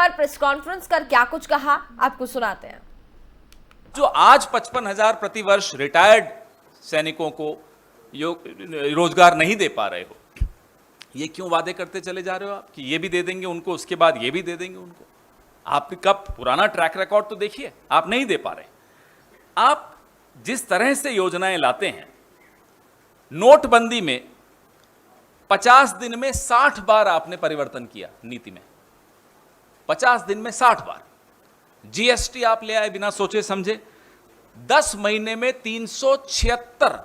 पर press conference कर क्या कुछ कहा, आपको सुनाते हैं। जो आज 55,000 प्रतिवर्ष रिटायर्ड सैनिकों को रोजगार नहीं दे पा रहे हो, ये क्यों वादे करते चले जा रहे हो आप कि ये भी दे देंगे उनको, उसके बाद ये भी दे देंगे उनको? आपका पुराना ट्रैक रिकॉर्ड तो देखिए, आप नहीं दे पा रहे। आप जिस तरह से योजनाएं लाते हैं, नोटबंदी में 50 दिन में 60 बार आपने परिवर्तन किया नीति में, 50 दिन में 60 बार। जीएसटी आप ले आए बिना सोचे समझे, 10 महीने में 376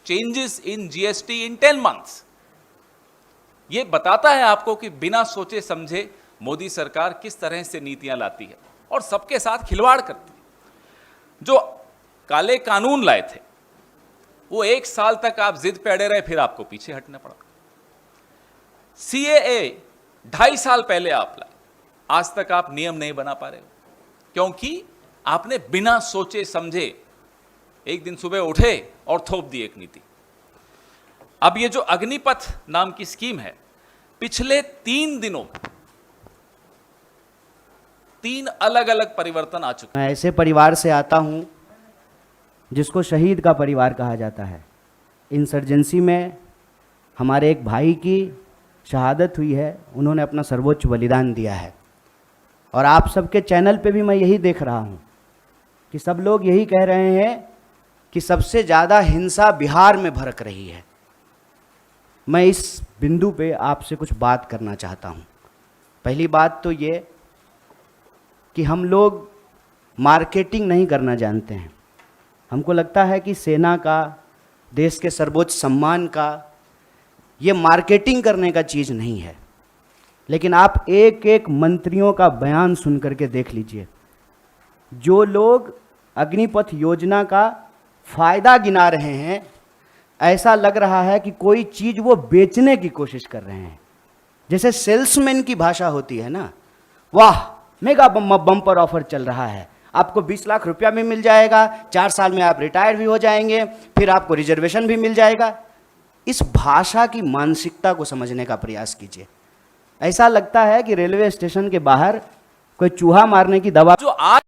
changes in GST in 10 months. यह बताता है आपको कि बिना सोचे समझे मोदी सरकार किस तरह से नीतियां लाती है और सबके साथ खिलवाड़ करती है। जो काले कानून लाए थे वो 1 साल तक आप जिद पे अड़े रहे, फिर आपको पीछे हटना पड़ा। सीएए 2.5 साल पहले आप लाए, आज तक आप नियम नहीं बना पा रहे हो क्योंकि आपने बिना सोचे समझे एक दिन सुबह उठे और थोप दी एक नीति। अब ये जो अग्निपथ नाम की स्कीम है, पिछले 3 दिनों में 3 अलग अलग परिवर्तन आ चुके हैं। मैं ऐसे परिवार से आता हूं जिसको शहीद का परिवार कहा जाता है। इंसर्जेंसी में हमारे एक भाई की शहादत हुई है, उन्होंने अपना सर्वोच्च बलिदान दिया है। और आप सबके चैनल पे भी मैं यही देख रहा हूं कि सब लोग यही कह रहे हैं कि सबसे ज़्यादा हिंसा बिहार में भड़क रही है। मैं इस बिंदु पे आपसे कुछ बात करना चाहता हूं। पहली बात तो ये कि हम लोग मार्केटिंग नहीं करना जानते हैं। हमको लगता है कि सेना का, देश के सर्वोच्च सम्मान का, ये मार्केटिंग करने का चीज़ नहीं है। लेकिन आप एक एक मंत्रियों का बयान सुन करके देख लीजिए। जो लोग अग्निपथ योजना का फ़ायदा गिना रहे हैं, ऐसा लग रहा है कि कोई चीज़ वो बेचने की कोशिश कर रहे हैं। जैसे सेल्समैन की भाषा होती है ना, वाह मेगा बम्पर ऑफर चल रहा है, आपको 20 लाख रुपया भी मिल जाएगा, 4 साल में आप रिटायर भी हो जाएंगे, फिर आपको रिजर्वेशन भी मिल जाएगा। इस भाषा की मानसिकता को समझने का प्रयास कीजिए। ऐसा लगता है कि रेलवे स्टेशन के बाहर कोई चूहा मारने की दवा। जो आज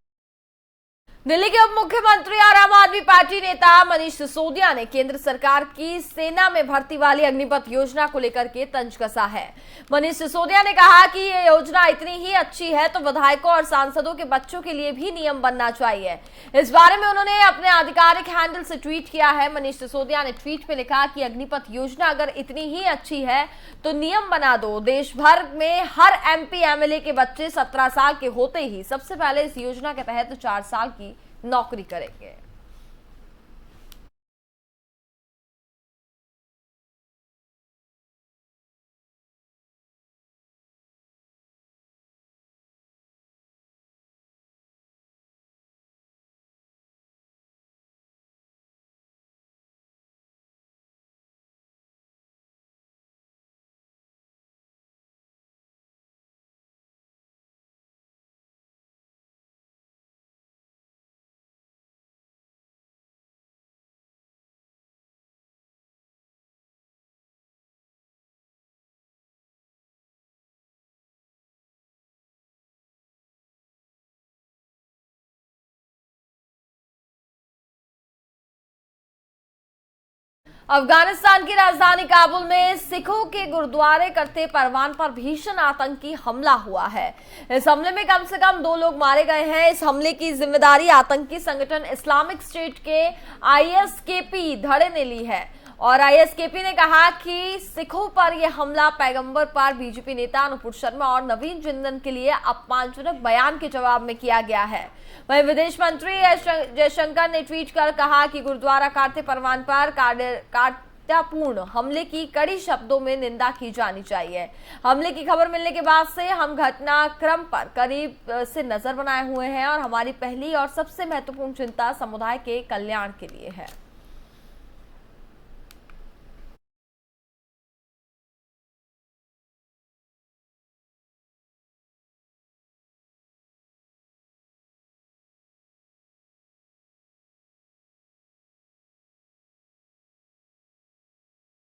दिल्ली के उप मुख्यमंत्री और आम आदमी पार्टी नेता मनीष सिसोदिया ने केंद्र सरकार की सेना में भर्ती वाली अग्निपथ योजना को लेकर के तंज कसा है। मनीष सिसोदिया ने कहा कि ये योजना इतनी ही अच्छी है तो विधायकों और सांसदों के बच्चों के लिए भी नियम बनना चाहिए। इस बारे में उन्होंने अपने आधिकारिक हैंडल से ट्वीट किया है। मनीष सिसोदिया ने ट्वीट में लिखा कि अग्निपथ योजना अगर इतनी ही अच्छी है तो नियम बना दो। देश भर में हर एमपी एमएलए के बच्चे 17 साल के होते ही सबसे पहले इस योजना के तहत 4 साल की नौकरी करेंगे। अफगानिस्तान की राजधानी काबुल में सिखों के गुरुद्वारे करते परवान पर भीषण आतंकी हमला हुआ है। इस हमले में कम से कम 2 लोग मारे गए हैं। इस हमले की जिम्मेदारी आतंकी संगठन इस्लामिक स्टेट के आईएसकेपी धड़े ने ली है और आईएसकेपी ने कहा कि सिखों पर यह हमला पैगंबर पर बीजेपी नेता अनुपुर शर्मा और नवीन जिंदन के लिए अपमानजनक बयान के जवाब में किया गया है। वहीं विदेश मंत्री जयशंकर ने ट्वीट कर कहा कि गुरुद्वारा करते परवान पर कायरतापूर्ण हमले की कड़ी शब्दों में निंदा की जानी चाहिए। हमले की खबर मिलने के बाद से हम घटनाक्रम पर करीब से नजर बनाए हुए हैं और हमारी पहली और सबसे महत्वपूर्ण चिंता समुदाय के कल्याण के लिए है।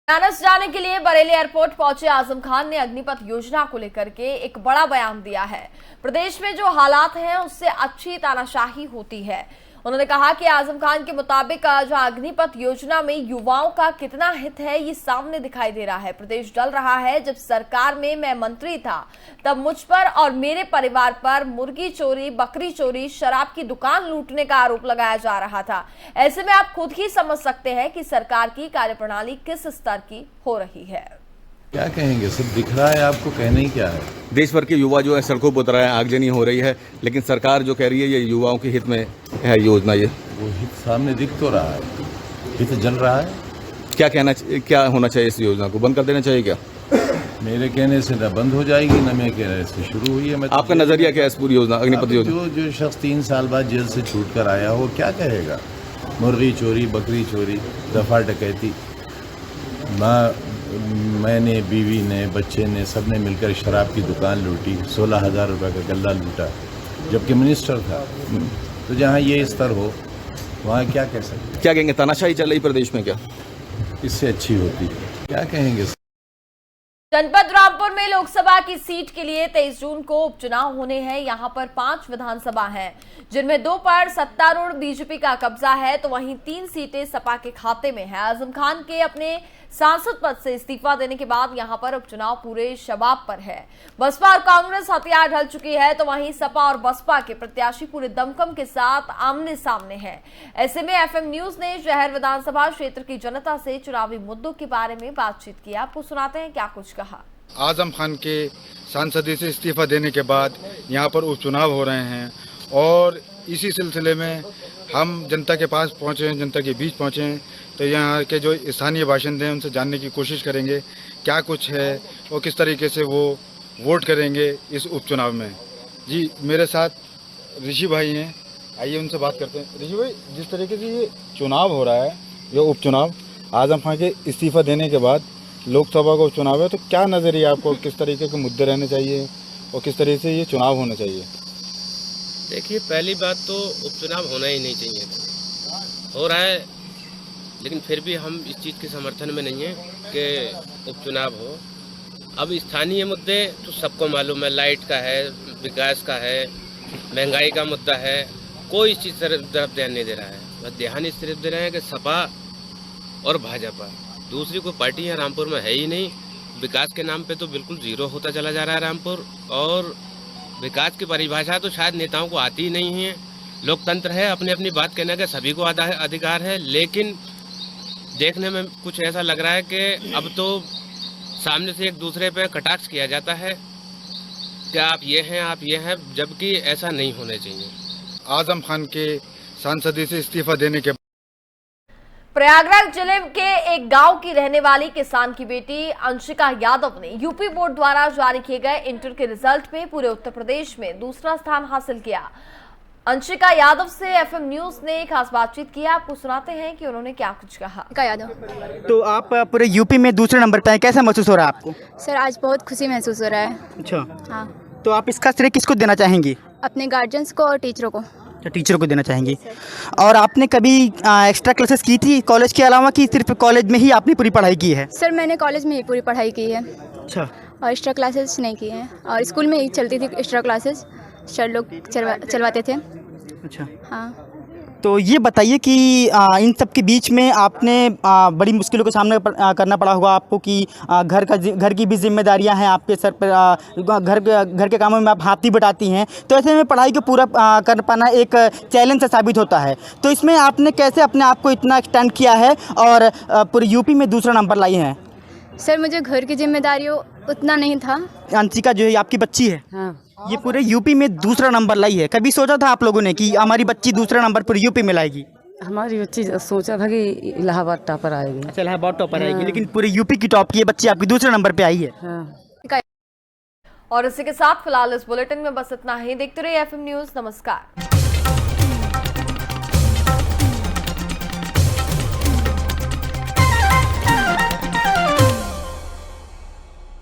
बनारस जाने के लिए बरेली एयरपोर्ट पहुंचे आजम खान ने अग्निपथ योजना को लेकर के एक बड़ा बयान दिया है। प्रदेश में जो हालात हैं उससे अच्छी तानाशाही होती है। उन्होंने कहा कि आजम खान के मुताबिक जो अग्निपथ योजना में युवाओं का कितना हित है ये सामने दिखाई दे रहा है। प्रदेश जल रहा है। जब सरकार में मैं मंत्री था तब मुझ पर और मेरे परिवार पर मुर्गी चोरी, बकरी चोरी, शराब की दुकान लूटने का आरोप लगाया जा रहा था। ऐसे में आप खुद ही समझ सकते हैं कि सरकार की कार्यप्रणाली किस स्तर की हो रही है। क्या कहेंगे, सब दिख रहा है आपको, कहना ही क्या है। देश भर के युवा जो है सड़कों पर उतर रहे हैं, आगजनी हो रही है, लेकिन सरकार जो कह रही है ये युवाओं के हित में है योजना। ये वो हित सामने दिख तो रहा है, हित जल रहा है। क्या होना चाहिए इस योजना को बंद कर देना चाहिए क्या? मेरे कहने से न बंद हो जाएगी न मेरे कहने से शुरू हुई है। मैं आपका नजरिया क्या है इस पूरी योजना, अग्निपथ योजना? जो शख्स 3 साल बाद जेल से छूट कर आया वो क्या कहेगा? मुर्गी चोरी, बकरी चोरी, दफा डकैती, मैंने, बीवी ने, बच्चे ने, सब ने मिलकर शराब की दुकान लूटी, 16,000 रुपये का गल्ला लूटा, जबकि मिनिस्टर था। तो जहाँ ये स्तर हो वहाँ क्या कह सकते? क्या कहेंगे, तानाशाही चल रही प्रदेश में क्या? इससे अच्छी होती, क्या कहेंगे। जनपद रामपुर में लोकसभा की सीट के लिए 23 जून को उपचुनाव होने हैं। यहां पर 5 विधानसभा हैं, जिनमें 2 पर सत्तारूढ़ बीजेपी का कब्जा है, तो वहीं 3 सीटें सपा के खाते में है। आजम खान के अपने सांसद पद से इस्तीफा देने के बाद यहां पर उपचुनाव पूरे शबाब पर है। बसपा और कांग्रेस हथियार ढल चुकी है, तो वहीं सपा और बसपा के प्रत्याशी पूरे दमखम के साथ आमने सामने हैं। ऐसे में एफएम न्यूज ने शहर विधानसभा क्षेत्र की जनता से चुनावी मुद्दों के बारे में बातचीत की। आपको सुनाते हैं क्या कुछ कहा। आजम खान के सांसदी से इस्तीफा देने के बाद यहाँ पर उपचुनाव हो रहे हैं और इसी सिलसिले में हम जनता के पास पहुँचे हैं, जनता के बीच पहुँचे हैं। तो यहाँ के जो स्थानीय बाशिंदे हैं उनसे जानने की कोशिश करेंगे क्या कुछ है और किस तरीके से वो वोट करेंगे इस उपचुनाव में। जी मेरे साथ ऋषि भाई हैं, आइए उनसे बात करते हैं। ऋषि भाई, जिस तरीके से ये चुनाव हो रहा है, ये उपचुनाव आजम खान के इस्तीफा देने के बाद लोकसभा का चुनाव है, तो क्या नज़रिया आपको, किस तरीके के मुद्दे रहने चाहिए और किस तरीके से ये चुनाव होना चाहिए? देखिए, पहली बात तो उपचुनाव होना ही नहीं चाहिए, हो रहा है, लेकिन फिर भी हम इस चीज़ के समर्थन में नहीं है कि उपचुनाव हो। अब स्थानीय मुद्दे तो सबको मालूम है, लाइट का है, विकास का है, महंगाई का मुद्दा है, कोई इस चीज़ तरफ ध्यान नहीं दे रहा है। बस ध्यान इस तरफ दे रहे हैं कि सपा और भाजपा, दूसरी कोई पार्टी यहाँ रामपुर में है ही नहीं। विकास के नाम पे तो बिल्कुल जीरो होता चला जा रहा है रामपुर, और विकास की परिभाषा तो शायद नेताओं को आती ही नहीं है। लोकतंत्र है, अपनी अपनी बात कहने का सभी को अधिकार है, लेकिन देखने में कुछ ऐसा लग रहा है कि अब तो सामने से एक दूसरे पे कटाक्ष किया जाता है कि आप ये हैं, जबकि ऐसा नहीं होना चाहिए। आजम खान के सांसदी से इस्तीफा देने के प्रयागराज जिले के एक गांव की रहने वाली किसान की बेटी अंशिका यादव ने यूपी बोर्ड द्वारा जारी किए गए इंटर के रिजल्ट में पूरे उत्तर प्रदेश में दूसरा स्थान हासिल किया। अंशिका यादव से एफएम न्यूज ने खास बातचीत की। आपको सुनाते हैं कि उन्होंने क्या कुछ कहा। तो आप पूरे यूपी में दूसरे नंबर पे हैं, कैसा महसूस हो रहा है आपको? सर, आज बहुत खुशी महसूस हो रहा है। अच्छा, हाँ। तो आप इसका श्रेय किसको देना चाहेंगी? अपने गार्जियंस को और टीचरों को। टीचर को देना चाहेंगी। और आपने कभी एक्स्ट्रा क्लासेस की थी कॉलेज के अलावा, कि सिर्फ कॉलेज में ही आपने पूरी पढ़ाई की है? सर, मैंने कॉलेज में ही पूरी पढ़ाई की है। अच्छा। और एक्स्ट्रा क्लासेस नहीं की हैं, और स्कूल में ही चलती थी एक्स्ट्रा क्लासेस, सर लोग चलवाते थे। अच्छा, हाँ। तो ये बताइए कि इन सब के बीच में आपने बड़ी मुश्किलों का सामना करना पड़ा होगा आपको, कि घर की भी जिम्मेदारियां हैं आपके सर पर, घर के कामों में आप हाथ भी बटाती हैं, तो ऐसे में पढ़ाई को पूरा कर पाना एक चैलेंज से साबित होता है। तो इसमें आपने कैसे अपने आप को इतना एक्सटेंड किया है और पूरे यूपी में दूसरा नंबर लाई हैं? सर, मुझे घर की जिम्मेदारियों उतना नहीं था। अंशिका जो है आपकी बच्ची है, हाँ। ये पूरे यूपी में दूसरा नंबर लाई है। कभी सोचा था आप लोगों ने कि हमारी बच्ची दूसरा नंबर पूरे यूपी में लाएगी? हमारी बच्ची सोचा था कि इलाहाबाद टॉपर आएगी। अच्छा, इलाहाबाद टॉपर आएगी, लेकिन पूरे यूपी की टॉप की ये बच्ची आपकी दूसरे नंबर पे आई है। हाँ। और इसी के साथ फिलहाल इस बुलेटिन में बस इतना ही। देखते रहिए एफएम न्यूज। नमस्कार।